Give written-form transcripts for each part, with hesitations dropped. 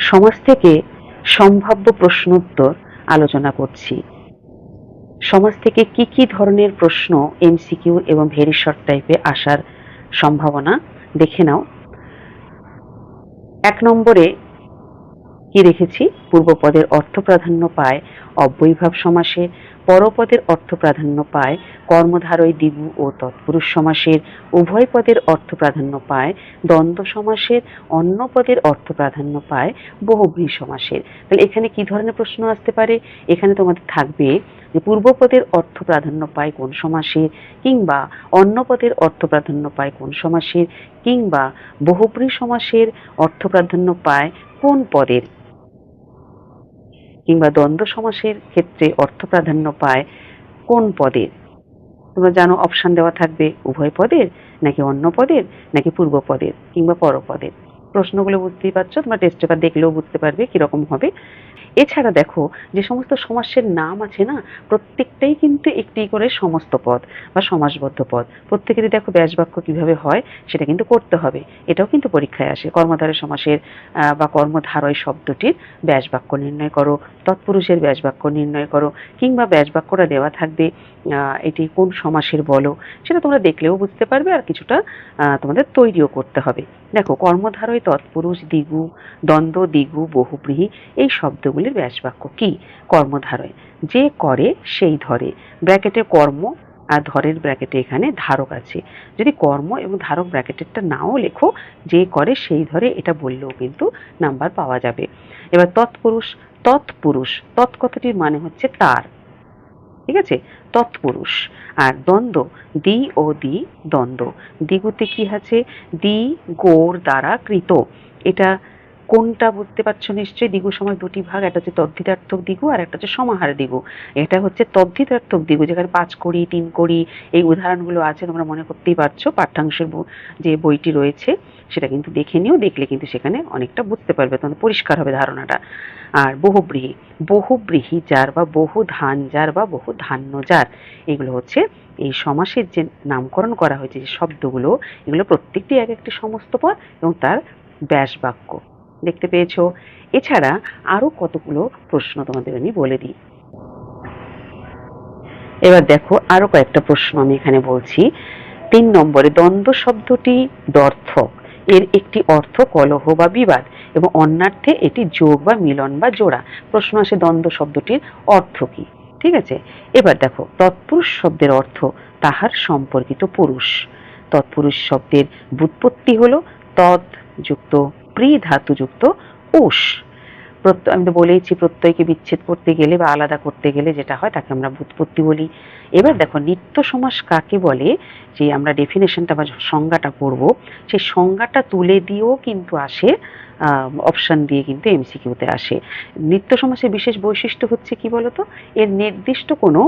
সমাজ থেকে সম্ভাব্য প্রশ্ন উত্তর আলোচনা করছি। সমাজ থেকে কি কি ধরনের প্রশ্ন এমসিকিউ এবং ভেরি শর্ট টাইপে আসার সম্ভাবনা দেখে নাও। ১ নম্বরে কি রেখেছি? পূর্বপদের অর্থ প্রাধান্য পায় অব্যয়ীভাব সমাসে, পরপদের অর্থ প্রাধান্য পায় কর্মধারয় দ্বিগু ও তৎপুরুষ সমাসের, উভয় পদের অর্থ প্রাধান্য পায় দ্বন্দ্ব সমাসের, অন্য পদের অর্থ প্রাধান্য পায় বহুব্রীহি সমাসের। তাহলে এখানে কি ধরনের প্রশ্ন আসতে পারে? এখানে তোমাদের থাকবে যে পূর্বপদের অর্থ প্রাধান্য পায় কোন সমাসের, কিংবা অন্য পদের অর্থ প্রাধান্য পায় কোন সমাসের, কিংবা বহুব্রীহি সমাসের অর্থ প্রাধান্য পায় কোন পদের, কিংবা দ্বন্দ্ব সমাসের ক্ষেত্রে অর্থ প্রাধান্য পায় কোন পদের। তোমরা জানো অপশন দেওয়া থাকবে উভয় পদের, নাকি অন্য পদের, নাকি পূর্ব পদের, কিংবা পরপদের। প্রশ্নগুলো বুঝতেই পারছো, তোমরা টেস্ট পেপার দেখলেও বুঝতে পারবে কিরকম হবে। এছাড়া দেখো যে সমস্ত সমাসের নাম আছে না, প্রত্যেকটাই কিন্তু একটি করে সমস্ত পদ বা সমাসবদ্ধ পদ। প্রত্যেকেরই দেখো ব্যাস বাক্য কিভাবে হয় সেটা কিন্তু করতে হবে, এটাও কিন্তু পরীক্ষায় আসে। কর্মধারয় সমাসের বা কর্মধারয় শব্দটির ব্যাস বাক্য নির্ণয় করো, তৎপুরুষের ব্যাস বাক্য নির্ণয় করো, কিংবা ব্যাস বাক্যটা দেওয়া থাকবে এটি কোন সমাসের বলো, সেটা তোমরা দেখলেও বুঝতে পারবে, আর কিছুটা তোমাদের তৈরিও করতে হবে। দেখো কর্মধারয় তৎপুরুষ দ্বিগু, দ্বন্দ্ব দ্বিগু, বহুব্রীহি এই শব্দগুলির ব্যাস বাক্য কি? কর্মধারয় যে করে সেই ধরে, ব্র্যাকেটে কর্ম আর ধরের ব্র্যাকেটে এখানে ধারক আছে। যদি কর্ম এবং ধারক ব্র্যাকেটেরটা নাও লেখো, যে করে সেই ধরে এটা বললেও কিন্তু নাম্বার পাওয়া যাবে। এবার তৎপুরুষ, তৎপুরুষ তৎ কথাটির মানে হচ্ছে তার, ঠিক আছে, তৎপুরুষ। আর দ্বন্দ্ব দ্বি ও দ্বি দ্বন্দ্ব, দ্বিগুতে কি আছে? দ্বি গোর দ্বারা কৃত। এটা কোনটা বুঝতে পারছো নিশ্চয়ই? দ্বিগু সময় দুটি ভাগ, একটা হচ্ছে তদ্ধিতার্থক দ্বিগু আর একটা হচ্ছে সমাহার দ্বিগু। এটা হচ্ছে তদ্ধিতার্থক দ্বিগু, যেখানে ৫ কড়ি ৩ কড়ি এই উদাহরণগুলো আছে, তোমরা মনে করতেই পারছো। পাঠ্যাংশের যে বইটি রয়েছে সেটা কিন্তু দেখে নিও, দেখলে কিন্তু সেখানে অনেকটা বুঝতে পারবে, তোমাদের পরিষ্কার হবে ধারণাটা। আর বহুব্রীহি, বহুব্রীহি যার বা বহু ধান যার বা বহু ধান্য যার, এগুলো হচ্ছে এই সমাসের যে নামকরণ করা হয়েছে যে শব্দগুলো, এগুলো প্রত্যেকটি এক একটি সমস্ত পদ এবং তার ব্যাস বাক্য। দেখতে পেয়েছো? এছাড়া আরো কতগুলো প্রশ্ন তোমাদের আমি বলে দিই। এবার দেখো আরো কয়েকটা প্রশ্ন আমি এখানে বলছি। ৩ নম্বরে দ্বন্দ্ব শব্দটি দ্বর্থক, এর একটি অর্থ কলহ বা বিবাদ এবং অন্যার্থে এটি যোগ বা মিলন বা জোড়া। প্রশ্ন আসে দ্বন্দ্ব শব্দটির অর্থ কি? ঠিক আছে। এবার দেখো তৎপুরুষ শব্দের অর্থ তাহার সম্পর্কিত পুরুষ। তৎপুরুষ শব্দের ব্যুৎপত্তি হলো তৎ যুক্ত প্রি ধাতু যুক্ত উষ। প্রত্যয়, আমি তো বলেইছি প্রত্যয়কে বিচ্ছেদ করতে গেলে বা আলাদা করতে গেলে যেটা হয় তাকে আমরা ব্যুৎপত্তি বলি। এবার দেখো নিত্য সমাস কাকে বলে, যে আমরা ডেফিনেশনটা বা সংজ্ঞাটা পড়ব, সেই সংজ্ঞাটা তুলে দিয়েও কিন্তু আসে, অপশন দিয়ে কিন্তু এমসিকিউতে আসে। নিত্য সমাসের বিশেষ বৈশিষ্ট্য হচ্ছে কি বলতো? এর নির্দিষ্ট কোনো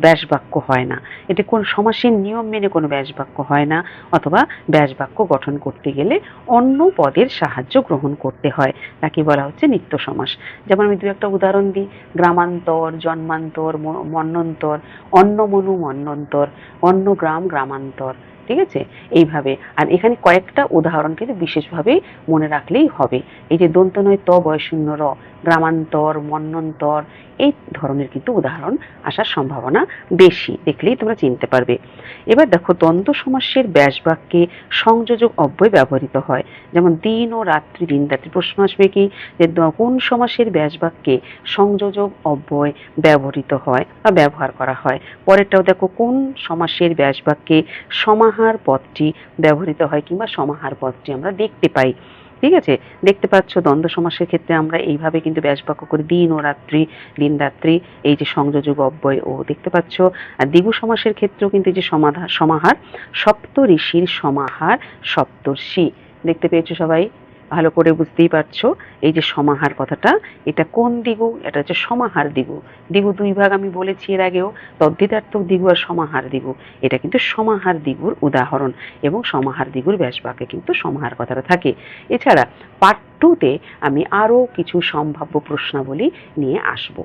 ব্যাস বাক্য হয় না, এটি কোন সমাসের নিয়ম মেনে কোনো ব্যাস বাক্য হয় না, অথবা ব্যাস বাক্য গঠন করতে গেলে অন্য পদের সাহায্য গ্রহণ করতে হয়, তাকে বলা হচ্ছে নিত্য সমাস। যেমন আমি দু একটা উদাহরণ দিই, গ্রামান্তর, জন্মান্তর, মন্বন্তর, অন্নমনু মন্বন্তর, অন্নগ্রাম গ্রামান্তর, ঠিক আছে, এইভাবে। আর এখানে কয়েকটা উদাহরণ কিন্তু বিশেষভাবেই মনে রাখলেই হবে। এই যে দন্ত নয় ত বয়শূন্য র, গ্রামান্তর, মন্বন্তর, এই ধরনের কিন্তু উদাহরণ আসার সম্ভাবনা বেশি, দেখলেই তোমরা চিনতে পারবে। এবার দেখো দ্বন্দ্ব সমাসের ব্যাস বাক্যে সংযোজক অব্যয় ব্যবহৃত হয়, যেমন দিন ও রাত্রি, দিন রাত্রি। প্রশ্ন আসবে কি যে কোন সমাসের ব্যাস বাক্যে সংযোজক অব্যয় ব্যবহৃত হয় বা ব্যবহার করা হয়। পরেরটাও দেখো কোন সমাসের ব্যাস বাক্যে সমাহার পদটি ব্যবহৃত হয় কিংবা সমাহার পদটি আমরা দেখতে পাই। ঠিক আছে, দেখতে পাচ্ছ দ্বন্দ্ব সমাসের ক্ষেত্রে আমরা এইভাবে কিন্তু ব্যাস বাক্য করি, দিন ও রাত্রি, দিন রাত্রি, এই যে সংযোজক অব্যয় ও দেখতে পাচ্ছ। আর দ্বিগু সমাসের ক্ষেত্রেও কিন্তু যে সমাহার, সপ্ত ঋষির সমাহার সপ্তর্ষি, দেখতে পেয়েছো সবাই? ভালো করে বুঝতেই পারছো এই যে সমাহার কথাটা, এটা কোন দ্বিগু? এটা হচ্ছে সমাহার দ্বিগু। দ্বিগু দুই ভাগ আমি বলেছি এর আগেও, তদ্ধিতার্থক দ্বিগু আর সমাহার দ্বিগু। এটা কিন্তু সমাহার দ্বিগুর উদাহরণ, এবং সমাহার দ্বিগুর ব্যাস বাক্যে কিন্তু সমাহার কথাটা থাকে। এছাড়া পার্ট 2 তে আমি আরো কিছু সম্ভাব্য প্রশ্নাবলী নিয়ে আসবো।